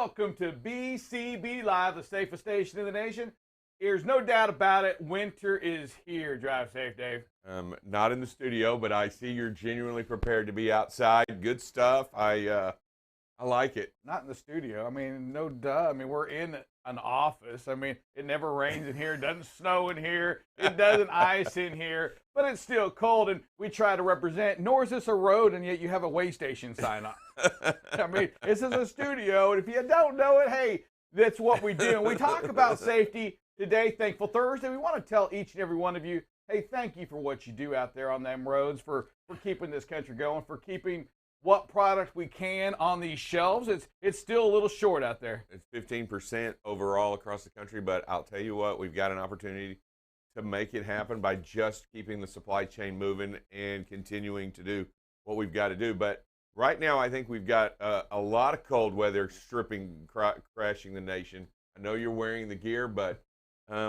welcome to BCB Live, the safest station in the nation. There's no doubt about it, winter is here. Drive safe, Dave. Not in the studio, but I see you're genuinely prepared to be outside. Good stuff. I like it. Not in the studio. I mean, no duh. I mean, we're in an office. I mean, it never rains in here. It doesn't snow in here. It doesn't ice in here. But it's still cold, and we try to represent. Nor is this a road, and yet you have a way station sign on. I mean, this is a studio, and if you don't know it, hey, that's what we do. And we talk about safety today, Thankful Thursday. We want to tell each and every one of you, hey, thank you for what you do out there on them roads, for keeping this country going, for keeping what product we can on these shelves. It's still a little short out there. It's 15% overall across the country, but I'll tell you what, we've got an opportunity to make it happen by just keeping the supply chain moving and continuing to do what we've got to do. But right now, I think we've got a lot of cold weather crashing the nation. I know you're wearing the gear, but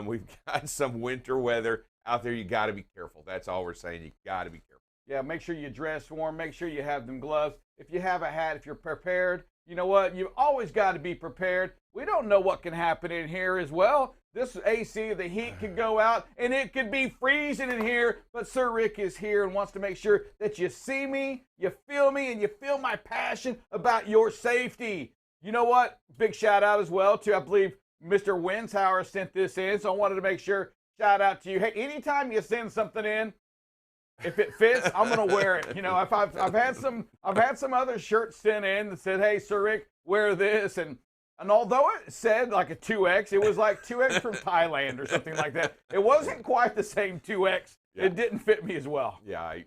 we've got some winter weather out there. You got to be careful. That's all we're saying. You got to be careful. Yeah, make sure you dress warm. Make sure you have them gloves. If you have a hat, if you're prepared, you know what? You've always got to be prepared. We don't know what can happen in here as well. This AC, the heat could go out, and it could be freezing in here. But Sir Rick is here and wants to make sure that you see me, you feel me, and you feel my passion about your safety. You know what? Big shout out as well to, I believe, Mr. Winshauer sent this in, so I wanted to make sure, shout out to you. Hey, anytime you send something in, if it fits, I'm gonna wear it. You know, if I've had some other shirts sent in that said, "Hey, Sir Rick, wear this," and although it said like a 2X, it was like 2X from Thailand or something like that. It wasn't quite the same 2X. Yeah. It didn't fit me as well. Yeah,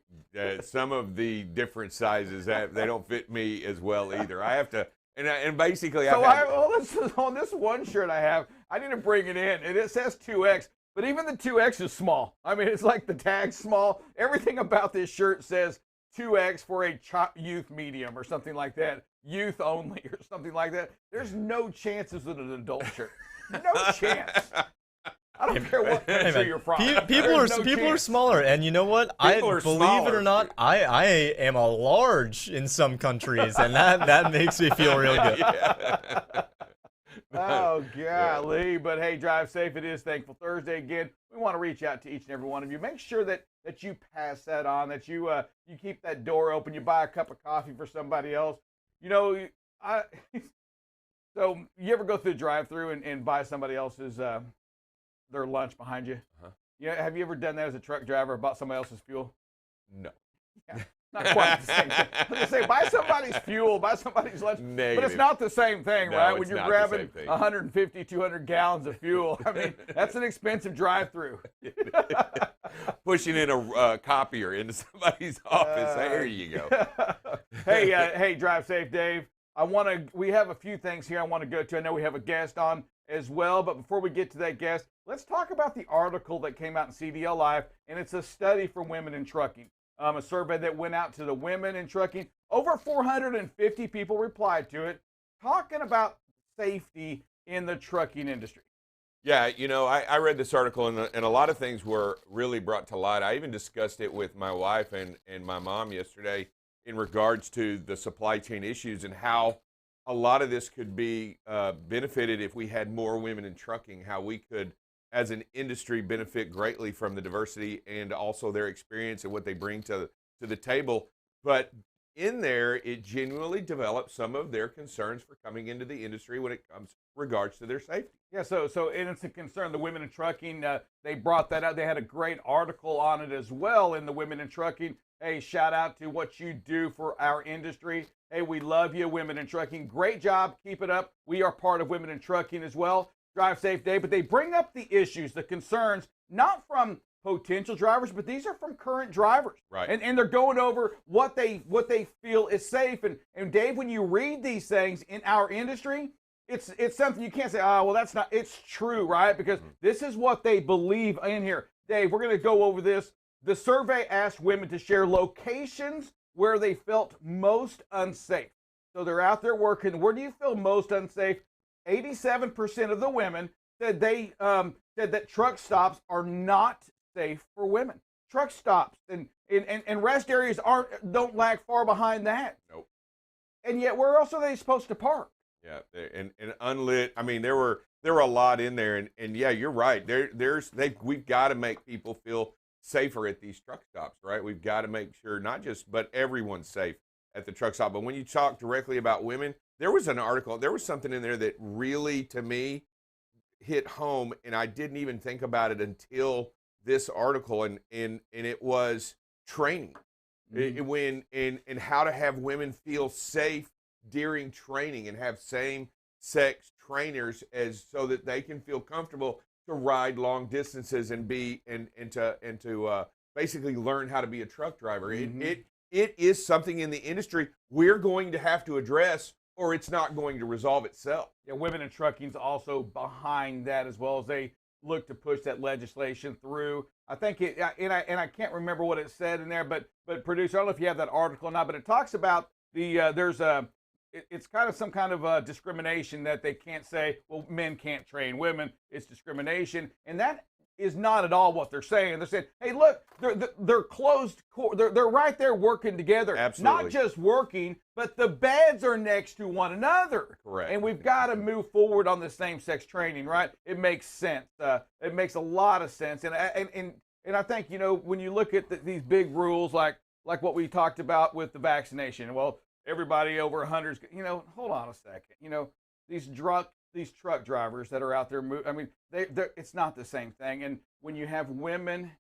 some of the different sizes they don't fit me as well either. I have to. And basically, so on this one shirt I have, I need to bring it in, and it says 2X, but even the 2X is small. I mean, it's like the tag's small. Everything about this shirt says 2X for a youth medium or something like that, youth only or something like that. There's no chances with an adult shirt. No chance. I don't care what country you're from. People are smaller, and you know what? Believe it or not, I am a large in some countries, and that makes me feel real good. Yeah. Oh, golly. But hey, drive safe. It is Thankful Thursday again. We want to reach out to each and every one of you. Make sure that you pass that on, that you keep that door open. You buy a cup of coffee for somebody else. You know, so you ever go through the drive-through and buy somebody else's their lunch behind you? Uh-huh. Yeah, have you ever done that as a truck driver, bought somebody else's fuel? No. Yeah, not quite the same thing. I was going to say, buy somebody's fuel, buy somebody's lunch. Negative. But it's not the same thing, no, right? When you're grabbing 150, 200 gallons of fuel. I mean, that's an expensive drive-through. Pushing in a copier into somebody's office. There you go. Hey, drive safe, Dave. We have a few things here I want to go to. I know we have a guest on as well, but before we get to that guest, let's talk about the article that came out in CDL Live, and it's a study for women in trucking. A survey that went out to the women in trucking. Over 450 people replied to it, talking about safety in the trucking industry. Yeah, you know, I read this article, and a lot of things were really brought to light. I even discussed it with my wife and my mom yesterday in regards to the supply chain issues and how a lot of this could be benefited if we had more women in trucking, how we could, as an industry, benefit greatly from the diversity and also their experience and what they bring to the table. But in there, it genuinely developed some of their concerns for coming into the industry when it comes regards to their safety. Yeah, so and it's a concern. The women in trucking, they brought that out. They had a great article on it as well in the Women in Trucking. Hey, shout out to what you do for our industry. Hey, we love you, Women in Trucking. Great job. Keep it up. We are part of Women in Trucking as well. Drive safe, Dave. But they bring up the issues, the concerns, not from potential drivers, but these are from current drivers. Right. And they're going over what they feel is safe. And Dave, when you read these things in our industry, it's something you can't say, oh, well, that's not, it's true, right? Because this is what they believe in here. Dave, we're going to go over this. The survey asked women to share locations where they felt most unsafe. So they're out there working. Where do you feel most unsafe? 87% of the women said said that truck stops are not safe for women. Truck stops and rest areas don't lag far behind that. Nope. And yet, where else are they supposed to park? Yeah, and unlit. I mean, there were a lot in there, and yeah, you're right. We've got to make people feel safer at these truck stops, right? We've got to make sure not just but everyone's safe at the truck stop. But when you talk directly about women, there was an article, there was something in there that really, to me, hit home, and I didn't even think about it until this article, and it was training. When and how to have women feel safe during training and have same sex trainers as so that they can feel comfortable to ride long distances and be and to basically learn how to be a truck driver. It is something in the industry we're going to have to address, or it's not going to resolve itself. Yeah, women in trucking's also behind that, as well as they look to push that legislation through. I think it, and I can't remember what it said in there, but producer, I don't know if you have that article or not, but it talks about it's kind of some kind of discrimination that they can't say, well, men can't train women. It's discrimination, and that is not at all what they're saying. They're saying, hey, look, they're closed, they're right there working together. Absolutely. Not just working, but the beds are next to one another. Correct. And we've got to move forward on the same-sex training, right? It makes sense. It makes a lot of sense. And I think, when you look at these big rules, like what we talked about with the vaccination, well, everybody over 100, hold on a second. These truck drivers that are out there, I mean, it's not the same thing. And when you have women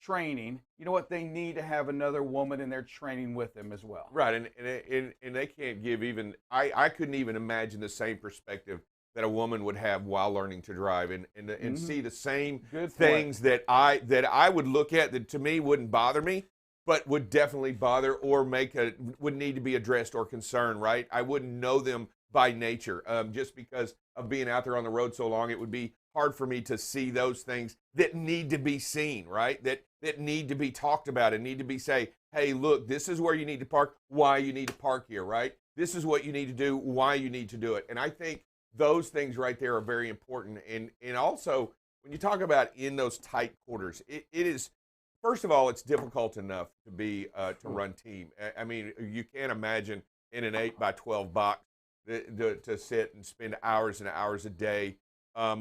training, you know what? They need to have another woman in there training with them as well. Right, and they can't give even. I couldn't even imagine the same perspective that a woman would have while learning to drive, and see the same things that I would look at that to me wouldn't bother me, but would definitely bother or would need to be addressed or concerned. Right, I wouldn't know them by nature, just because of being out there on the road so long. It would be hard for me to see those things that need to be seen, right? That need to be talked about and need to be say, hey, look, this is where you need to park, why you need to park here, right? This is what you need to do, why you need to do it. And I think those things right there are very important. And also, when you talk about in those tight quarters, it is, first of all, it's difficult enough to be to run team. I mean, you can't imagine in an 8x12 box to sit and spend hours and hours a day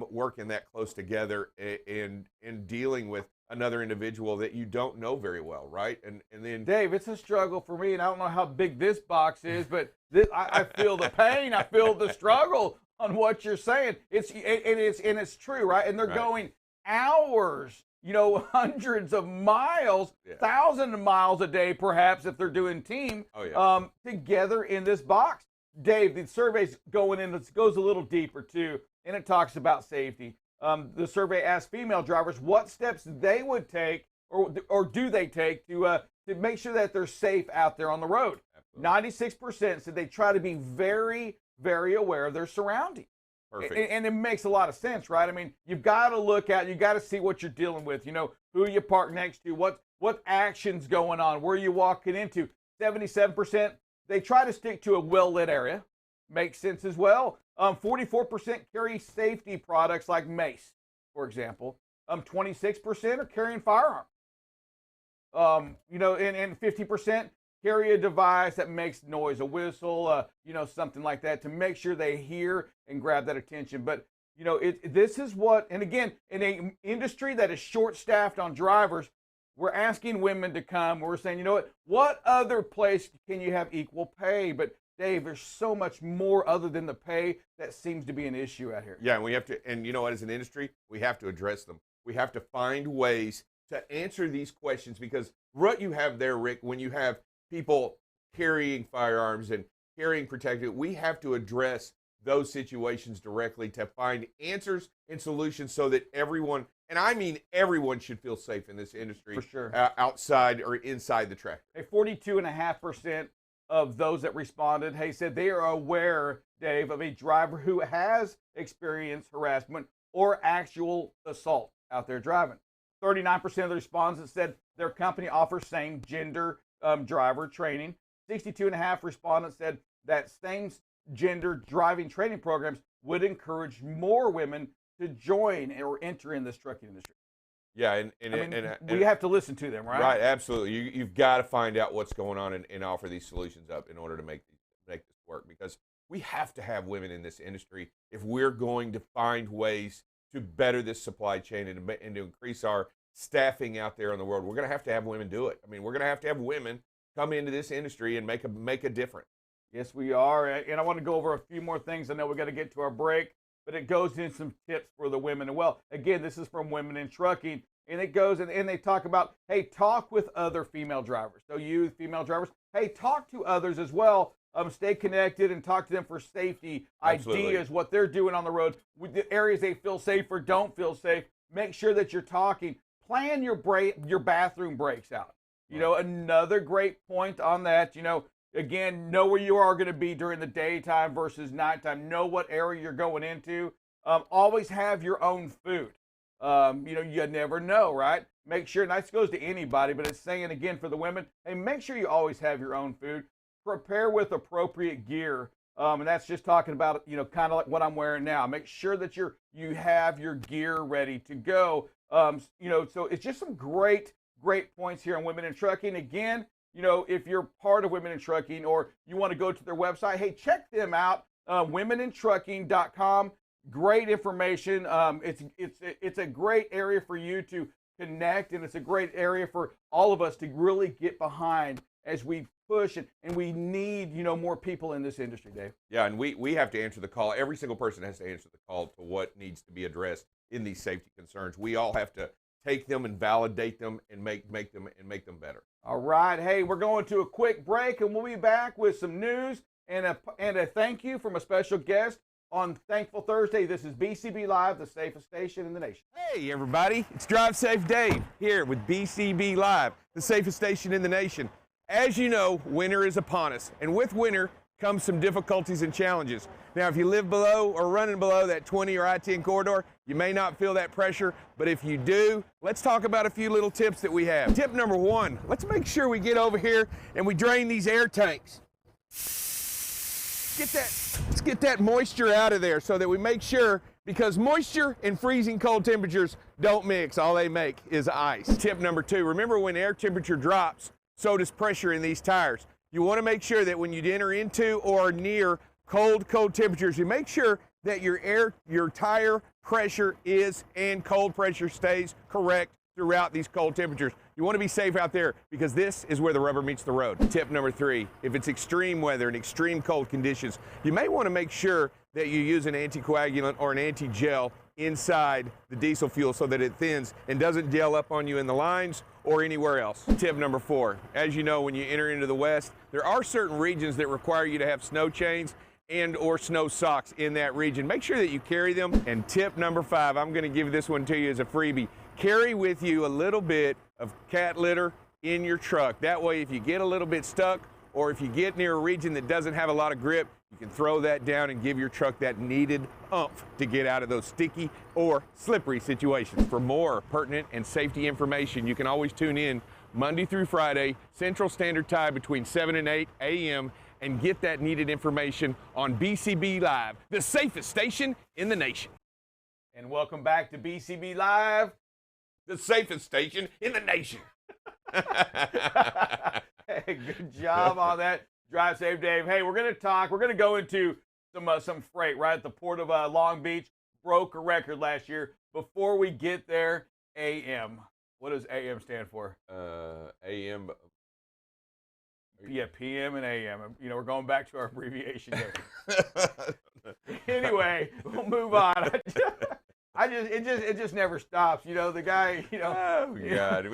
working that close together and dealing with another individual that you don't know very well, right? And then Dave, it's a struggle for me, and I don't know how big this box is, but I feel the pain, I feel the struggle on what you're saying. It's true, right? And they're going hours, hundreds of miles, thousands of miles a day, perhaps, if they're doing team, together in this box. Dave, the survey's going in, it goes a little deeper too, and it talks about safety. The survey asked female drivers what steps they would take or do they take to make sure that they're safe out there on the road. Absolutely. 96% said they try to be very, very aware of their surroundings. Perfect. And it makes a lot of sense, right? I mean, you've got to look at, you got to see what you're dealing with, who you park next to, what action's going on, where you walking into. 77%, they try to stick to a well-lit area. Makes sense as well. 44% carry safety products like mace, for example. 26% are carrying firearms. And 50% carry a device that makes noise, a whistle, something like that, to make sure they hear and grab that attention. But this is what, and again, in an industry that is short-staffed on drivers, we're asking women to come. We're saying, what other place can you have equal pay? But Dave, there's so much more other than the pay that seems to be an issue out here. Yeah, and we have to, and you know what, as an industry, we have to address them. We have to find ways to answer these questions, because what you have there, Rick, when you have people carrying firearms and carrying protected, we have to address those situations directly to find answers and solutions so that everyone, and I mean everyone, should feel safe in this industry. For sure. Outside or inside the tractor. 42.5% of those that responded, said they are aware, Dave, of a driver who has experienced harassment or actual assault out there driving. 39% of the respondents said their company offers same gender driver training. 62.5% respondents said that same gender driving training programs would encourage more women to join or enter in this trucking industry. Yeah, we have to listen to them, right? Right, absolutely. You've got to find out what's going on and offer these solutions up in order to make this work. Because We have to have women in this industry if we're going to find ways to better this supply chain and to increase our staffing out there in the world. We're going to have women do it. I mean, we're going to have women come into this industry and make a difference. Yes, we are. And I want to go over a few more things. I know we got to get to our break, but it goes in some tips for the women. And well, again, this is from Women in Trucking. And it goes and they talk about, hey, talk with other female drivers. So you female drivers, hey, talk to others as well. Stay connected and talk to them for safety ideas, what they're doing on the road, with the areas they feel safe or don't feel safe. Make sure that you're talking. Plan your bathroom breaks out. You know, another great point on that, you know, again, know where you are going to be during the daytime versus nighttime. Know what area you're going into. Always have your own food. You know, you never know, right? Make sure, and this goes to anybody, but it's saying again for the women, hey, make sure you always have your own food. Prepare with appropriate gear. And that's just talking about, you know, kind of like what I'm wearing now. Make sure that you have your gear ready to go. You know, so it's just some great points here on Women in Trucking. Again, you know, if you're part of Women in Trucking or you want to go to their website, hey, check them out, womenintrucking.com. Great information. It's a great area for you to connect, and it's a great area for all of us to really get behind as we push, and we need, you know, more people in this industry, Dave. Yeah, and we have to answer the call. Every single person has to answer the call to what needs to be addressed in these safety concerns. We all have to take them and validate them and make them better. All right, hey, we're going to a quick break, and we'll be back with some news and a thank you from a special guest on Thankful Thursday. This is BCB Live, the safest station in the nation. Hey, everybody, it's Drive Safe Dave here with BCB Live, the safest station in the nation. As you know, winter is upon us, and with winter comes some difficulties and challenges. Now, if you live below or running below that 20 or I-10 corridor, you may not feel that pressure, but if you do, let's talk about a few little tips that we have. Tip number one, let's make sure we get over here and we drain these air tanks. Let's get that moisture out of there so that we make sure, because moisture and freezing cold temperatures don't mix. All they make is ice. Tip number two, remember when air temperature drops, so does pressure in these tires. You want to make sure that when you enter into or near cold temperatures, you make sure that your tire pressure is and cold pressure stays correct throughout these cold temperatures. You want to be safe out there because this is where the rubber meets the road. Tip number three, if it's extreme weather and extreme cold conditions, you may want to make sure that you use an anticoagulant or an anti-gel inside the diesel fuel so that it thins and doesn't gel up on you in the lines or anywhere else. Tip number four, as you know, when you enter into the West, there are certain regions that require you to have snow chains and or snow socks in that region. Make sure that you carry them. And tip number five, I'm going to give this one to you as a freebie. Carry with you a little bit of cat litter in your truck. That way, if you get a little bit stuck or if you get near a region that doesn't have a lot of grip, you can throw that down and give your truck that needed oomph to get out of those sticky or slippery situations. For more pertinent and safety information, you can always tune in Monday through Friday, Central Standard Time between 7 and 8 a.m. and get that needed information on BCB Live, the safest station in the nation. And welcome back to BCB Live, the safest station in the nation. Hey, good job on that. Drive Safe Dave. Hey, we're going to go into some freight, right? The Port of Long Beach broke a record last year. Before we get there, AM. What does AM stand for? AM. Yeah, PM and AM. You know, we're going back to our abbreviation here. Anyway, we'll move on. It just never stops. You know, the guy, you know. Oh, God.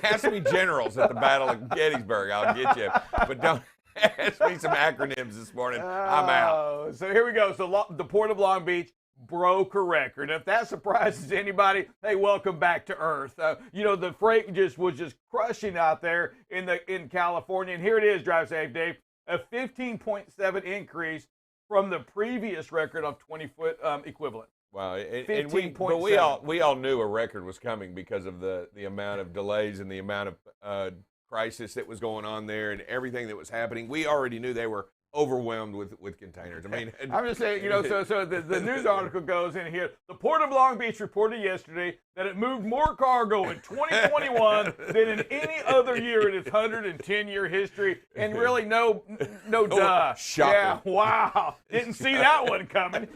Ask me generals at the Battle of Gettysburg. I'll get you. But don't ask me some acronyms this morning. I'm out. So here we go. So the Port of Long Beach broke a record. If that surprises anybody, hey, welcome back to Earth. You know, the freight was just crushing out there in California. And here it is, Drive Safe Dave, a 15.7 increase from the previous record of 20-foot equivalent. Wow, but we all knew a record was coming because of the amount of delays and the amount of crisis that was going on there and everything that was happening. We already knew they were overwhelmed with containers. I mean, I'm just saying, so the news article goes in here. The Port of Long Beach reported yesterday that it moved more cargo in 2021 than in any other year in its 110-year history, and really no duh. Shocking. Yeah, wow. Didn't see that one coming.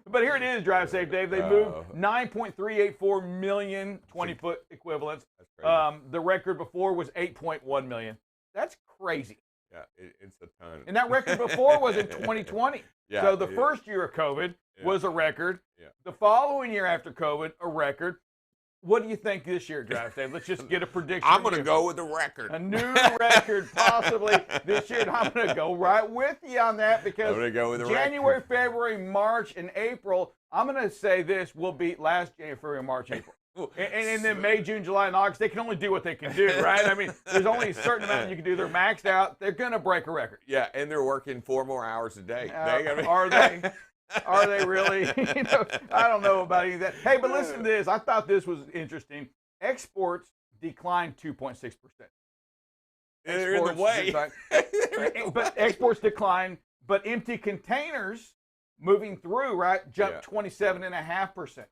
But here it is, Drive Safe Dave. They moved 9.384 million 20-foot equivalents. That's crazy. The record before was 8.1 million. That's crazy. Yeah, it's a ton. And that record before was in 2020. Yeah, so the first year of COVID was a record. Yeah. The following year after COVID, a record. What do you think this year, Drive Dave? Let's just get a prediction. I'm going to go with the record. A new record possibly this year. And I'm going to go right with you on that because I'm gonna go with the January, record. February, March, and April, I'm going to say this will beat last January, February, March, April. And then May, June, July, and August, they can only do what they can do, right? I mean, there's only a certain amount you can do. They're maxed out. They're going to break a record. Yeah, and they're working 4 more hours a day. Are they? Are they really? I don't know about any of that. Hey, but listen to this. I thought this was interesting. Exports declined 2.6%. They're in the way. But exports declined, but empty containers moving through, right, jumped 27.5%.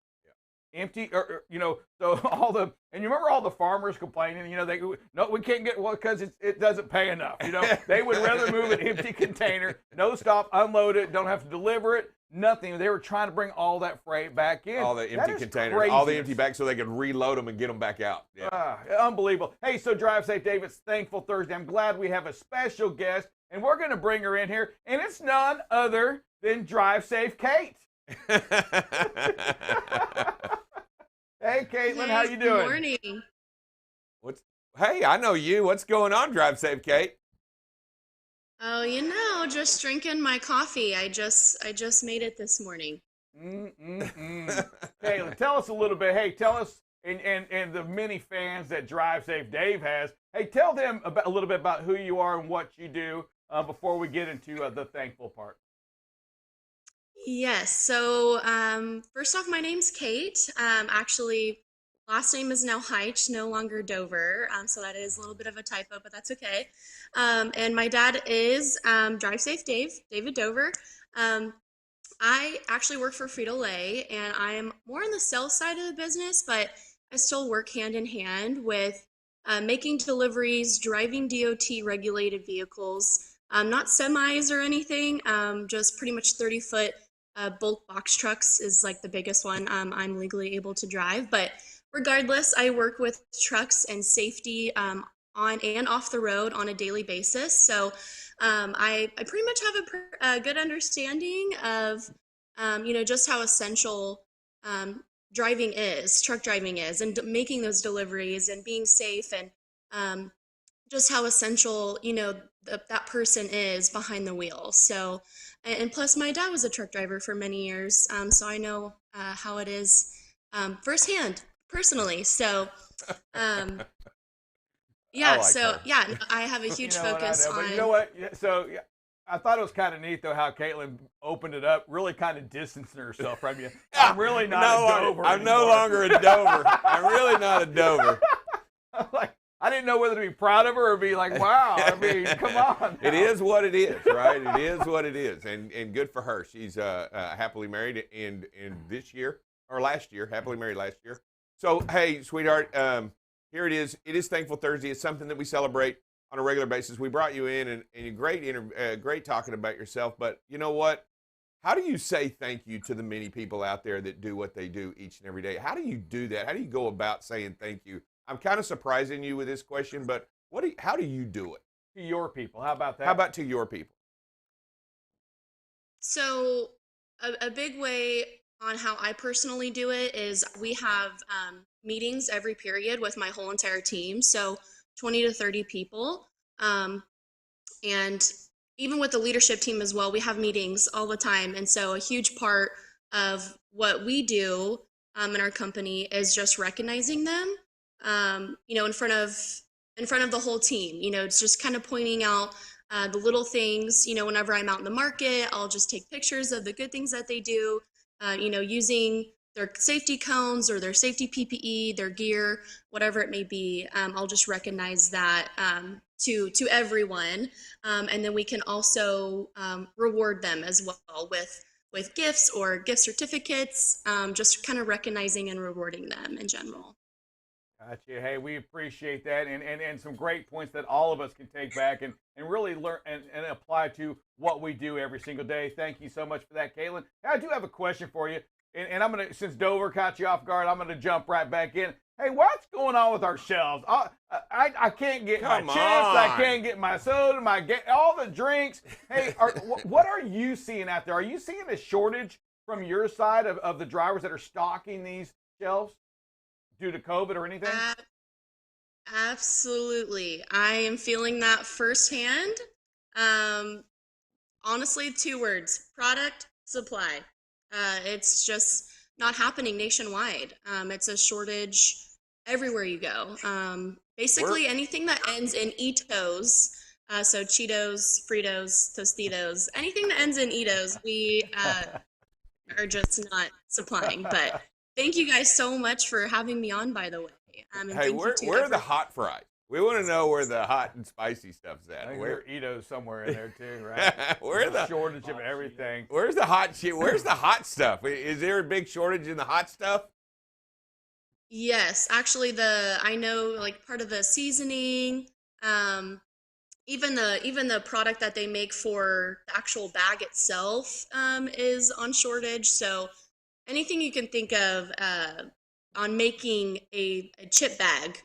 Empty, so and you remember all the farmers complaining, we can't get, because it doesn't pay enough, they would rather move an empty container, no stop, unload it, don't have to deliver it, nothing. They were trying to bring all that freight back in. All the empty containers, all the empty bags so they could reload them and get them back out. Yeah. Unbelievable. Hey, so Drive Safe Dave, it's Thankful Thursday. I'm glad we have a special guest, and we're going to bring her in here, and it's none other than Drive Safe Kate. Hey, Caitlin, how you doing? Good morning. Hey, I know you. What's going on, Drive Safe Kate? Oh, just drinking my coffee. I just made it this morning. Caitlin, tell us a little bit. Hey, tell us, and the many fans that Drive Safe Dave has. Hey, tell them a little bit about who you are and what you do before we get into the thankful part. Yes. So first off, my name's Kate. Actually, last name is now Heitch, no longer Dover. So that is a little bit of a typo, but that's okay. And my dad is Drive Safe Dave, David Dover. I actually work for Frito-Lay, and I am more on the sales side of the business, but I still work hand in hand with making deliveries, driving DOT regulated vehicles, not semis or anything, just pretty much 30-foot bulk box trucks is like the biggest one I'm legally able to drive. But regardless, I work with trucks and safety on and off the road on a daily basis. So I pretty much have a good understanding of, just how essential truck driving is, and making those deliveries and being safe, and just how essential, that person is behind the wheel. So, and plus my dad was a truck driver for many years. So I know how it is firsthand, personally. So, I have a huge focus on. But you know what? So I thought it was kind of neat, though, how Caitlin opened it up, really kind of distancing herself from you. I'm really not a Dover. I'm no longer a Dover. I'm really not a Dover. I didn't know whether to be proud of her or be like, wow, I mean, come on. It is what it is, right? It is what it is. And good for her. She's happily married and this year, or last year, happily married last year. So, hey, sweetheart, here it is. It is Thankful Thursday. It's something that we celebrate on a regular basis. We brought you in, and you're great talking about yourself. But you know what? How do you say thank you to the many people out there that do what they do each and every day? How do you do that? How do you go about saying thank you? I'm kind of surprising you with this question, but how do you do it? To your people. How about that? How about to your people? So a big way on how I personally do it is we have meetings every period with my whole entire team. So 20 to 30 people. And even with the leadership team as well, we have meetings all the time. And so a huge part of what we do in our company is just recognizing them, in front of the whole team. It's just kind of pointing out the little things. Whenever I'm out in the market, I'll just take pictures of the good things that they do, using their safety cones or their safety PPE, their gear, whatever it may be. I'll just recognize that to everyone, and then we can also reward them as well with gifts or gift certificates, just kind of recognizing and rewarding them in general. Gotcha. Hey, we appreciate that, and some great points that all of us can take back and really learn and apply to what we do every single day. Thank you so much for that, Caitlin. I do have a question for you, and I'm gonna, since Dover caught you off guard, I'm gonna jump right back in. Hey, what's going on with our shelves? I can't get my chips, I can't get my soda, all the drinks. Hey, what are you seeing out there? Are you seeing a shortage from your side of the drivers that are stocking these shelves due to COVID or anything? Absolutely. I am feeling that firsthand. Honestly, 2 words: product, supply. It's just not happening nationwide. It's a shortage everywhere you go. Basically, anything that ends in Etos, so Cheetos, Fritos, Tostitos, anything that ends in Etos, we are just not supplying. But thank you guys so much for having me on, by the way. Hey, where are the hot fries? We want to know where the hot and spicy stuff's at. I think where Etos somewhere in there too, right? Where's the shortage of everything? Where's the hot shit? Where's the hot stuff? Is there a big shortage in the hot stuff? Yes, actually, I know, like, part of the seasoning, even the product that they make for the actual bag itself is on shortage. So anything you can think of on making a chip bag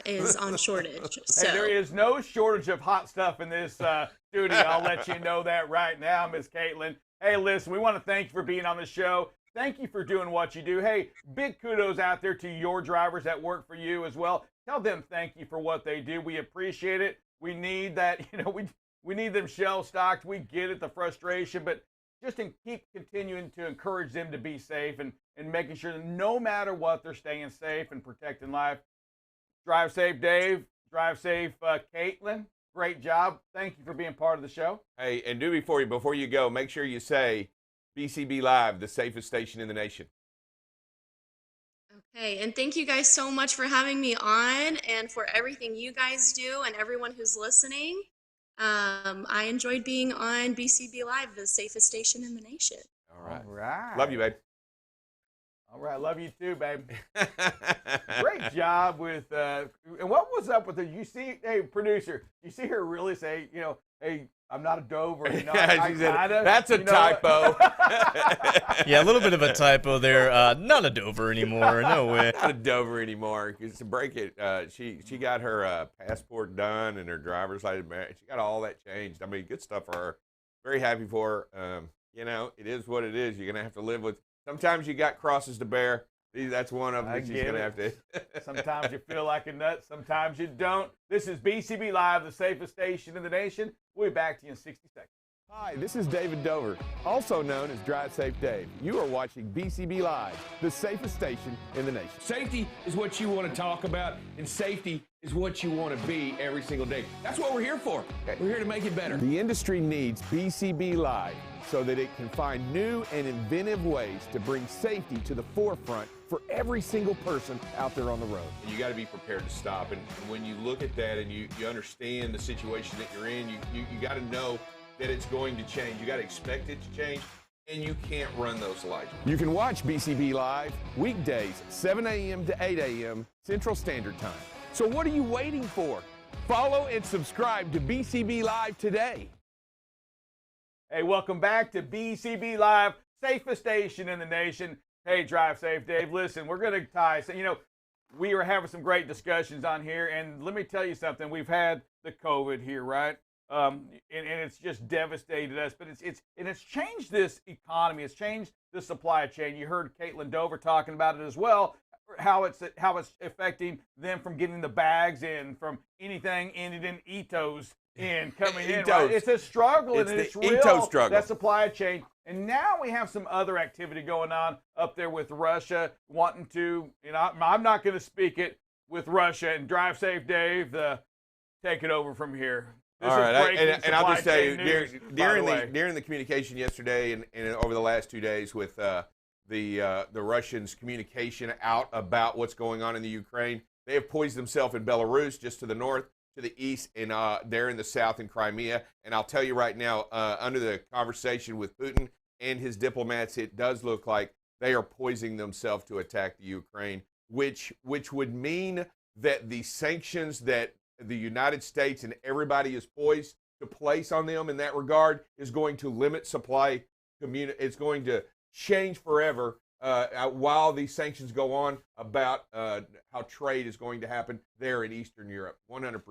is on shortage. So Hey, there is no shortage of hot stuff in this studio. I'll let you know that right now, Miss Caitlin. Hey, listen, we want to thank you for being on the show. Thank you for doing what you do. Hey, big kudos out there to your drivers that work for you as well. Tell them thank you for what they do. We appreciate it. We need that, we need them shelf stocked. We get it, the frustration, but just keep continuing to encourage them to be safe and making sure that no matter what, they're staying safe and protecting life. Drive safe, Dave. Drive safe, Caitlin. Great job. Thank you for being part of the show. Hey, and before you go, make sure you say BCB Live, the safest station in the nation. Okay, and thank you guys so much for having me on and for everything you guys do and everyone who's listening. I enjoyed being on BCB Live, the safest station in the nation. All right. All right. Love you, babe. All right, love you too, babe. Great job with, and what was up with it? You see, hey, producer, you see her really say, hey, I'm not a Dover. Yeah, she said, that's a typo. Yeah, a little bit of a typo there. Not a Dover anymore. No way. Not a Dover anymore. Because to break it, she got her passport done and her driver's license. She got all that changed. I mean, good stuff for her. Very happy for her. It is what it is. You're going to have to live with. Sometimes you got crosses to bear. That's one of them that she's going to have to. Sometimes you feel like a nut. Sometimes you don't. This is BCB Live, the safest station in the nation. We'll be back to you in 60 seconds. Hi, this is David Dover, also known as Drive Safe Dave. You are watching BCB Live, the safest station in the nation. Safety is what you want to talk about, and safety is what you want to be every single day. That's what we're here for. We're here to make it better. The industry needs BCB Live so that it can find new and inventive ways to bring safety to the forefront for every single person out there on the road. You got to be prepared to stop. And when you look at that and you understand the situation that you're in, you got to know that it's going to change. You got to expect it to change, and you can't run those lights. You can watch BCB Live weekdays, 7 a.m. to 8 a.m. Central Standard Time. So what are you waiting for? Follow and subscribe to BCB Live today. Hey, welcome back to BCB Live, safest station in the nation. Hey, Drive Safe Dave. Listen, we're going to tie. So, we are having some great discussions on here, and let me tell you something. We've had the COVID here, right? And it's just devastated us. But it's changed this economy. It's changed the supply chain. You heard Caitlin Dover talking about it as well. How it's affecting them from getting the bags in, from anything ended in Etos in coming in. Right? It's a struggle, and it's real. Struggle. That supply chain. And now we have some other activity going on up there with Russia wanting to. I'm not going to speak it with Russia. And Drive Safe Dave, take it over from here. All right, and I'll just say during the communication yesterday and over the last 2 days with the Russians' communication out about what's going on in the Ukraine. They have poised themselves in Belarus, just to the north, to the east, and they're in the south in Crimea. And I'll tell you right now, under the conversation with Putin and his diplomats, it does look like they are poising themselves to attack the Ukraine, which would mean that the sanctions that the United States and everybody is poised to place on them in that regard is going to limit supply. It's going to change forever while these sanctions go on about how trade is going to happen there in Eastern Europe. 100%.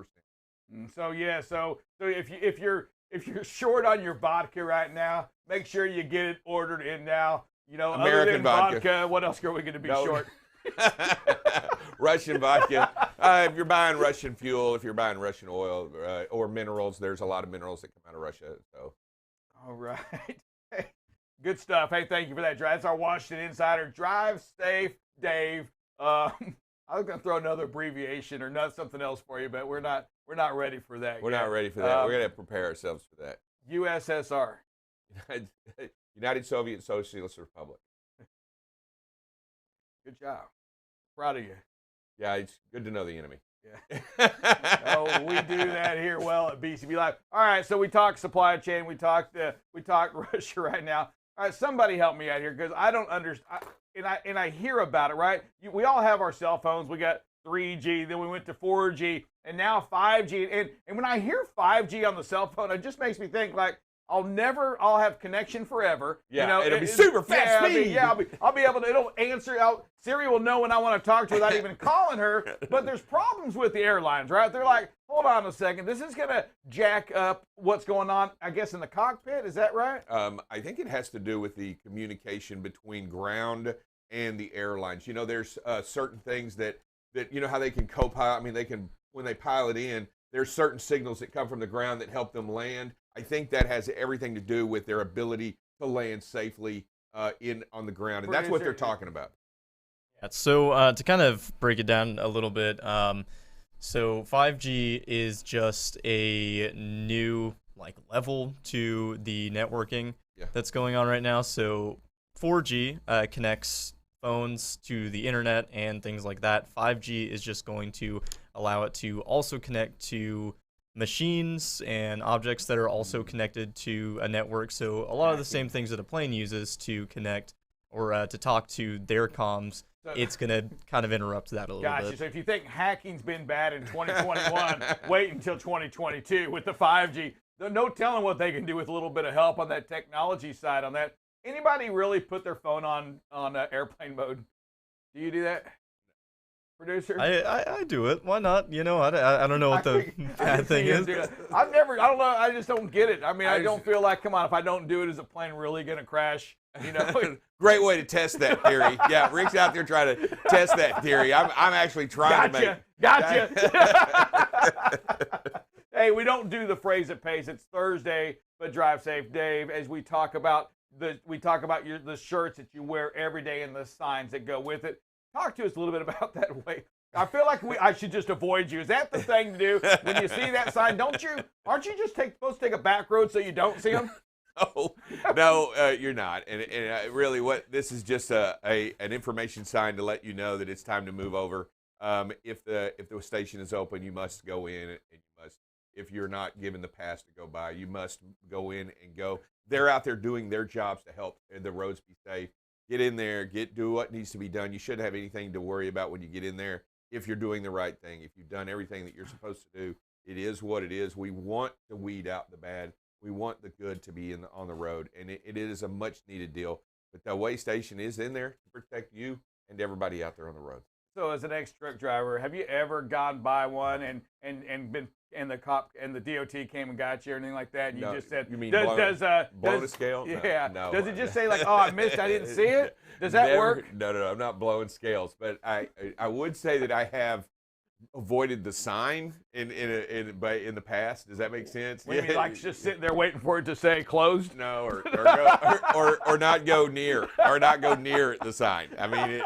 So yeah, so if you're short on your vodka right now, make sure you get it ordered in now. You know, American other than vodka. what else are we going to be short? Russian vodka. If you're buying Russian fuel, if you're buying Russian oil or minerals, there's a lot of minerals that come out of Russia. So, all right. Hey, good stuff. Hey, thank you for that, Drive. That's our Washington Insider. Drive safe, Dave. I was going to throw another abbreviation or something else for you, but we're not ready for that. We're not ready for that. We're going to prepare ourselves for that. USSR. United Soviet Socialist Republic. Good job. Proud of you. Yeah, it's good to know the enemy. Yeah. Oh, we do that here well at BCB Live. All right, so we talked supply chain. We talked Russia right now. All right, somebody help me out here because I don't understand. And I hear about it, right? We all have our cell phones. We got 3G, then we went to 4G, and now 5G. And when I hear 5G on the cell phone, it just makes me think like, I'll have connection forever. Yeah, you know, it'll be super fast speed. I'll be able to, it'll answer, Siri will know when I want to talk to her without even calling her. But there's problems with the airlines, right? They're like, hold on a second, this is going to jack up what's going on, I guess, in the cockpit. Is that right? I think it has to do with the communication between ground and the airlines. You know, there's certain things that, you know, how they can co-pilot. I mean, they can, when they pilot in, there's certain signals that come from the ground that help them land. I think that has everything to do with their ability to land safely on the ground, and that's what they're talking about. Yeah, so to kind of break it down a little bit, so 5G is just a new level to the networking that's going on right now. So 4G connects phones to the internet and things like that. 5G is just going to allow it to also connect to machines and objects that are also connected to a network. So a lot of the same things that a plane uses to connect or to talk to their comms, it's going to kind of interrupt that a little bit. So if you think hacking's been bad in 2021, wait until 2022 with the 5G. No telling what they can do with a little bit of help on that technology side on that. Anybody really put their phone on airplane mode? Do you do that? Producer? I do it. Why not? You know, I don't know what the bad thing is. I don't know. I just don't get it. I mean, I don't feel like, come on, if I don't do it, is the plane really going to crash? You know? Great way to test that theory. Yeah, Rick's out there trying to test that theory. I'm actually trying to make. Gotcha. Hey, we don't do the phrase at pace. It's Thursday, but drive safe, Dave. As we talk about the shirts that you wear every day and the signs that go with it. Talk to us a little bit about that way. I feel like I should just avoid you. Is that the thing to do when you see that sign? Aren't you just supposed to take a back road so you don't see them? No, you're not. And really, this is just an information sign to let you know that it's time to move over. If the station is open, you must go in, and you must. If you're not given the pass to go by, you must go in and go. They're out there doing their jobs to help the roads be safe. Get in there, do what needs to be done. You shouldn't have anything to worry about when you get in there if you're doing the right thing. If you've done everything that you're supposed to do, it is what it is. We want to weed out the bad. We want the good to be on the road, and it is a much-needed deal. But the way station is in there to protect you and everybody out there on the road. So as an ex-truck driver, have you ever gone by one and been and the cop and the DOT came and got you or anything like that? And you just said, you mean blown a scale? Yeah. No. Does it just say like, oh, I missed, I didn't see it? Does that work? No, I'm not blowing scales. But I would say that I have avoided the sign in the past. Does that make sense? What do you mean, like just sitting there waiting for it to say closed? No, or not go near the sign. I mean,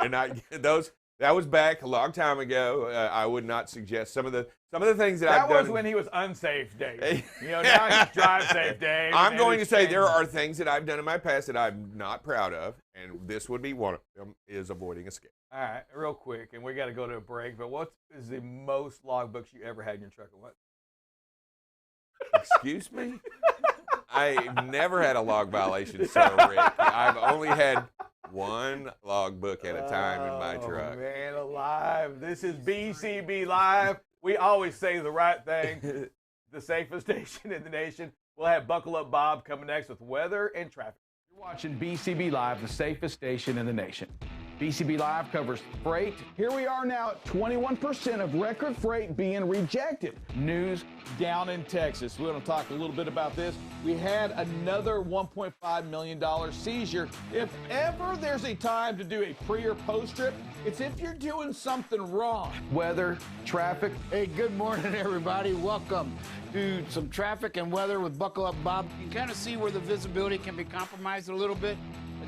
that was back a long time ago. I would not suggest some of Some of the things that That I've done. was when he was unsafe, Dave. Now he's drive safe, Dave. I'm and going to it's say changed. there are things that I've done in my past that I'm not proud of, and this would be one of them, is avoiding a scale. All right, real quick, and we got to go to a break, but what is the most logbooks you ever had in your truck? And what? Excuse me? I've never had a log violation, so Rick. I've only had one logbook at a time in my truck. Oh, man alive. This is BCB Live. We always say the right thing. The safest station in the nation. We'll have Buckle Up Bob coming next with weather and traffic. You're watching BCB Live, the safest station in the nation. BCB Live covers freight. Here we are now at 21% of record freight being rejected. News down in Texas. We're going to talk a little bit about this. We had another $1.5 million seizure. If ever there's a time to do a pre or post trip, it's if you're doing something wrong. Weather, traffic. Hey, good morning, everybody. Welcome to some traffic and weather with Buckle Up Bob. You can kind of see where the visibility can be compromised a little bit.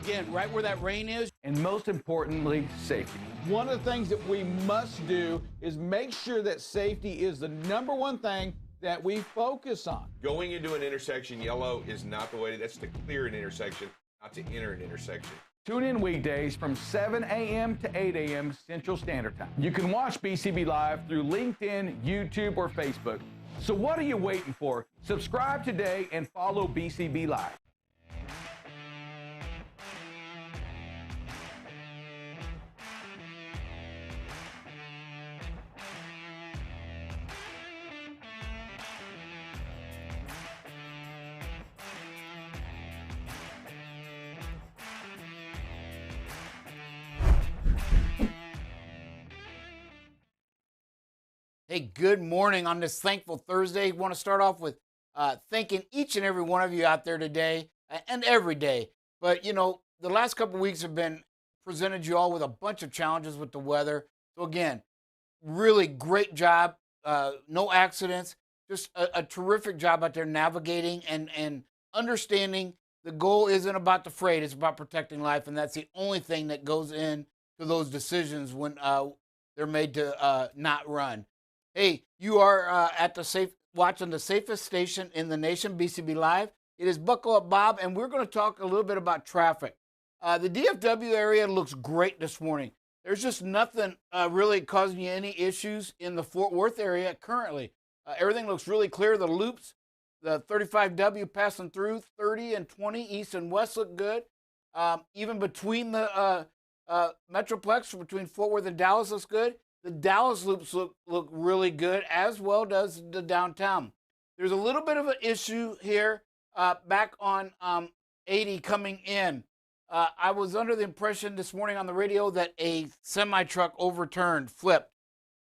Again, right where that rain is. And most importantly, safety. One of the things that we must do is make sure that safety is the number one thing that we focus on. Going into an intersection yellow is not the way. That's to clear an intersection, not to enter an intersection. Tune in weekdays from 7 a.m. to 8 a.m. Central Standard Time. You can watch BCB Live through LinkedIn, YouTube, or Facebook. So what are you waiting for? Subscribe today and follow BCB Live. Hey, good morning on this thankful Thursday. Want to start off with thanking each and every one of you out there today and every day. But, the last couple of weeks have been presented you all with a bunch of challenges with the weather. So, again, really great job. No accidents. Just a terrific job out there navigating and understanding the goal isn't about the freight. It's about protecting life, and that's the only thing that goes into those decisions when they're made to not run. Hey, you are watching the safest station in the nation, BCB Live. It is Buckle Up Bob, and we're going to talk a little bit about traffic. The DFW area looks great this morning. There's just nothing really causing you any issues in the Fort Worth area currently. Everything looks really clear. The loops, the 35W passing through, 30 and 20 east and west look good. Even between the Metroplex, between Fort Worth and Dallas looks good. The Dallas loops look really good, as well does the downtown. There's a little bit of an issue here back on 80 coming in. I was under the impression this morning on the radio that a semi-truck flipped.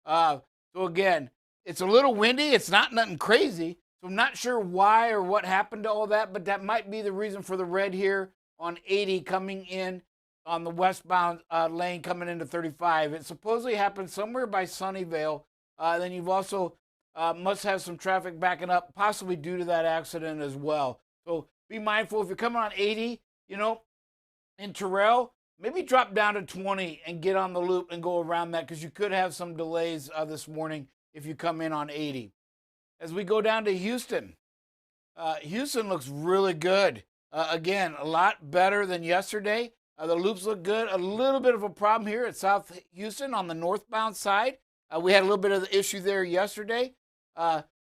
So again, it's a little windy. It's not nothing crazy. So I'm not sure why or what happened to all that, but that might be the reason for the red here on 80 coming in on the westbound lane coming into 35. It supposedly happened somewhere by Sunnyvale. Then you've also must have some traffic backing up, possibly due to that accident as well. So be mindful if you're coming on 80, in Terrell, maybe drop down to 20 and get on the loop and go around that, because you could have some delays this morning if you come in on 80. As we go down to Houston, Houston looks really good. Again, a lot better than yesterday. The loops look good. A little bit of a problem here at South Houston on the northbound side. We had a little bit of the issue there yesterday.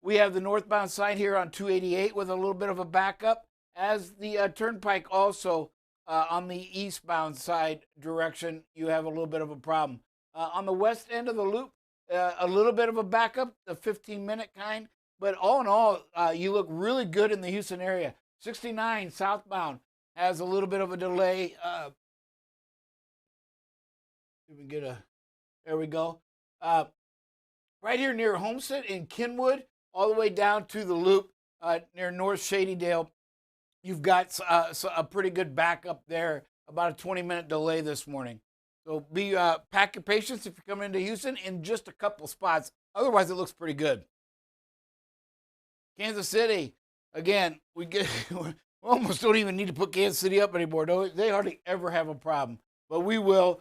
We have the northbound side here on 288 with a little bit of a backup, as the turnpike also on the eastbound side direction, you have a little bit of a problem. On the west end of the loop, a little bit of a backup, the 15-minute kind. But all in all, you look really good in the Houston area. 69 southbound has a little bit of a delay. There we go. Right here near Homestead in Kenwood, all the way down to the loop near North Shadydale, you've got a pretty good backup there, about a 20-minute delay this morning. So pack your patience if you're coming into Houston in just a couple spots. Otherwise, it looks pretty good. Kansas City, again, we almost don't even need to put Kansas City up anymore. They hardly ever have a problem, but we will.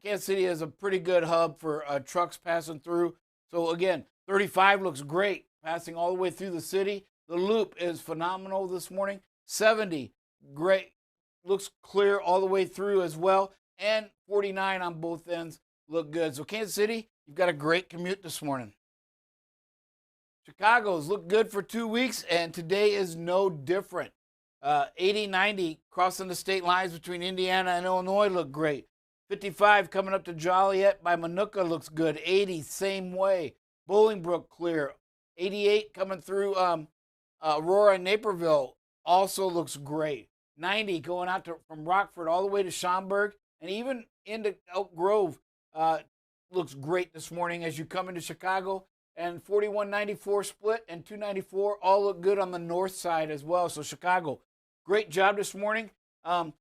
Kansas City is a pretty good hub for trucks passing through. So again, 35 looks great, passing all the way through the city. The loop is phenomenal this morning. 70, great, looks clear all the way through as well. And 49 on both ends look good. So Kansas City, you've got a great commute this morning. Chicago's looked good for 2 weeks, and today is no different. 80, 90 crossing the state lines between Indiana and Illinois look great. 55 coming up to Joliet by Minooka looks good. 80, same way. Bolingbrook clear. 88 coming through Aurora and Naperville also looks great. 90 going out from Rockford all the way to Schaumburg and even into Elk Grove looks great this morning as you come into Chicago. And 4194 split and 294 all look good on the north side as well. So Chicago, great job this morning. Not,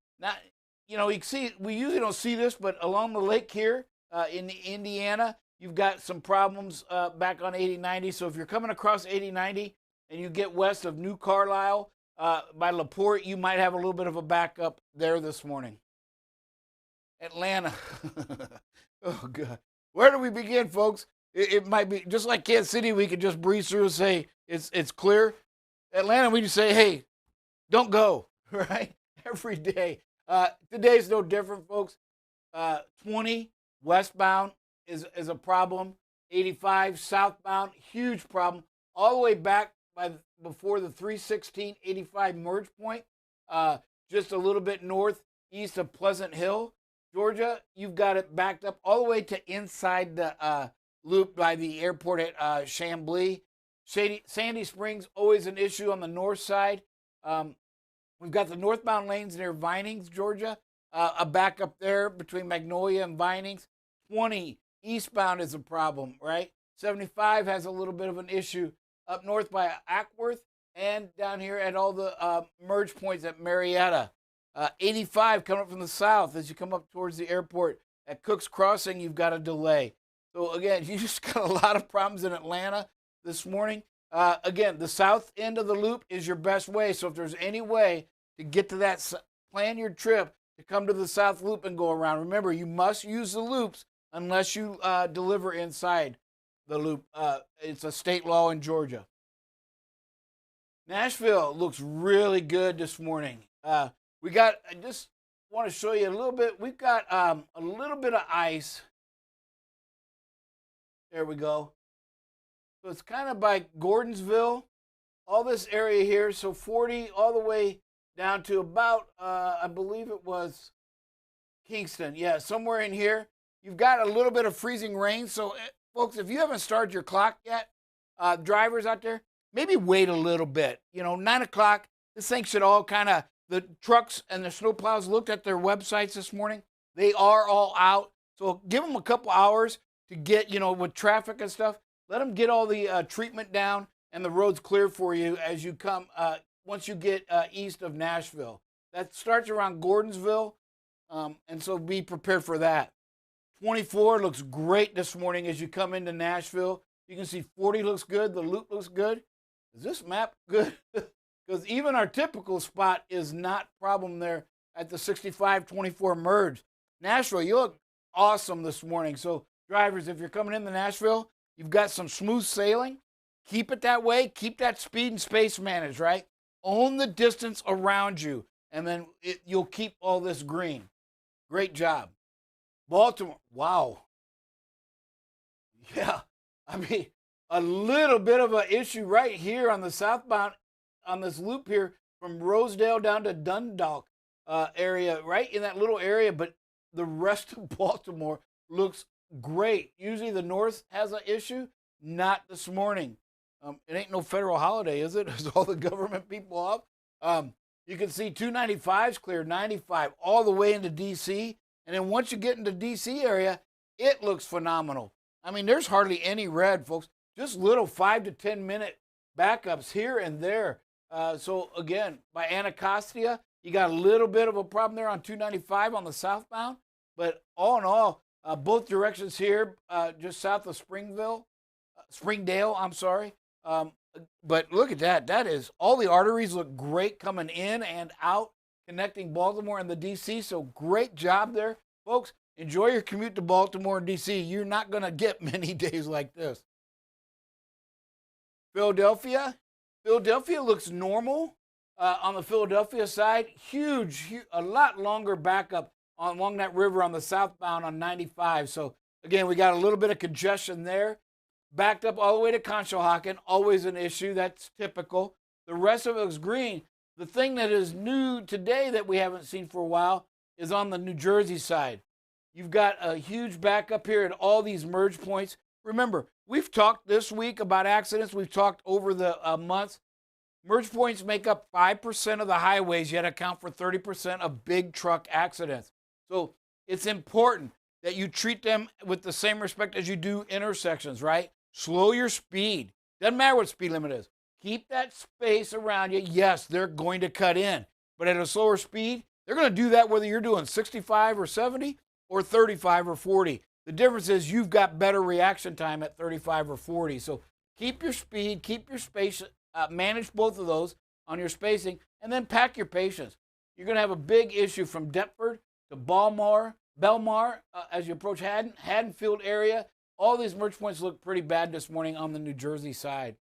you know, you can see we usually don't see this, but along the lake here in Indiana, you've got some problems back on 8090. So if you're coming across 8090 and you get west of New Carlisle by LaPorte, you might have a little bit of a backup there this morning. Atlanta. Oh, God. Where do we begin, folks? It might be just like Kansas City. We could just breeze through and say it's clear. Atlanta, we just say, hey, don't go, right? Every day. Today's no different, folks. 20 westbound is a problem. 85 southbound, huge problem. All the way back before the 316-85 merge point, just a little bit northeast of Pleasant Hill, Georgia. You've got it backed up all the way to inside the loop by the airport at Chamblee. Sandy Springs, always an issue on the north side. We've got the northbound lanes near Vinings, Georgia, a backup there between Magnolia and Vinings. 20 eastbound is a problem, right? 75 has a little bit of an issue up north by Ackworth and down here at all the merge points at Marietta. 85 coming up from the south as you come up towards the airport at Cook's Crossing, you've got a delay. So, again, you just got a lot of problems in Atlanta this morning. Again, the south end of the loop is your best way. So if there's any way to get to that, plan your trip to come to the south loop and go around. Remember, you must use the loops unless you deliver inside the loop. It's a state law in Georgia. Nashville looks really good this morning. I just want to show you a little bit. We've got a little bit of ice. There we go. So it's kind of by Gordonsville, all this area here. So 40 all the way down to about, I believe it was Kingston. Yeah, somewhere in here. You've got a little bit of freezing rain. So, folks, if you haven't started your clock yet, drivers out there, maybe wait a little bit. 9 o'clock, this thing should all kind of, the trucks and the snowplows looked at their websites this morning. They are all out. So give them a couple hours to get, with traffic and stuff, let them get all the treatment down and the roads clear for you as you come, once you get east of Nashville. That starts around Gordonsville, and so be prepared for that. 24 looks great this morning as you come into Nashville. You can see 40 looks good. The loop looks good. Is this map good? Because even our typical spot is not problem there at the 65-24 merge. Nashville, you look awesome this morning. So drivers, if you're coming into Nashville, you've got some smooth sailing. Keep it that way. Keep that speed and space managed, right? Own the distance around you, and then you'll keep all this green. Great job. Baltimore, wow. Yeah, I mean, a little bit of an issue right here on the southbound, on this loop here from Rosedale down to Dundalk area, right in that little area, but the rest of Baltimore looks great. Usually the north has an issue, not this morning. It ain't no federal holiday, is it? Is all the government people off? You can see 295's clear, 95 all the way into D.C., and then once you get into D.C. area, it looks phenomenal. I mean, there's hardly any red, folks. Just little 5 to 10 minute backups here and there. So, again, by Anacostia, you got a little bit of a problem there on 295 on the southbound. But all in all, both directions here, just south of Springdale, I'm sorry. But look at that. That is, all the arteries look great coming in and out, connecting Baltimore and the D.C. So great job there, folks. Enjoy your commute to Baltimore and D.C. You're not going to get many days like this. Philadelphia. Philadelphia looks normal on the Philadelphia side. Huge, a lot longer backup along that river on the southbound on 95. So, again, we got a little bit of congestion there. Backed up all the way to Conshohocken, always an issue. That's typical. The rest of it looks green. The thing that is new today that we haven't seen for a while is on the New Jersey side. You've got a huge backup here at all these merge points. Remember, we've talked this week about accidents. We've talked over the months. Merge points make up 5% of the highways, yet account for 30% of big truck accidents. So it's important that you treat them with the same respect as you do intersections, right? Slow your speed. Doesn't matter what speed limit is. Keep that space around you. Yes, they're going to cut in, but at a slower speed, they're going to do that whether you're doing 65 or 70 or 35 or 40. The difference is you've got better reaction time at 35 or 40. So keep your speed, keep your space, manage both of those on your spacing, and then pack your patience. You're going to have a big issue from Deptford to Belmar as you approach Haddonfield area. All these merge points look pretty bad this morning on the New Jersey side.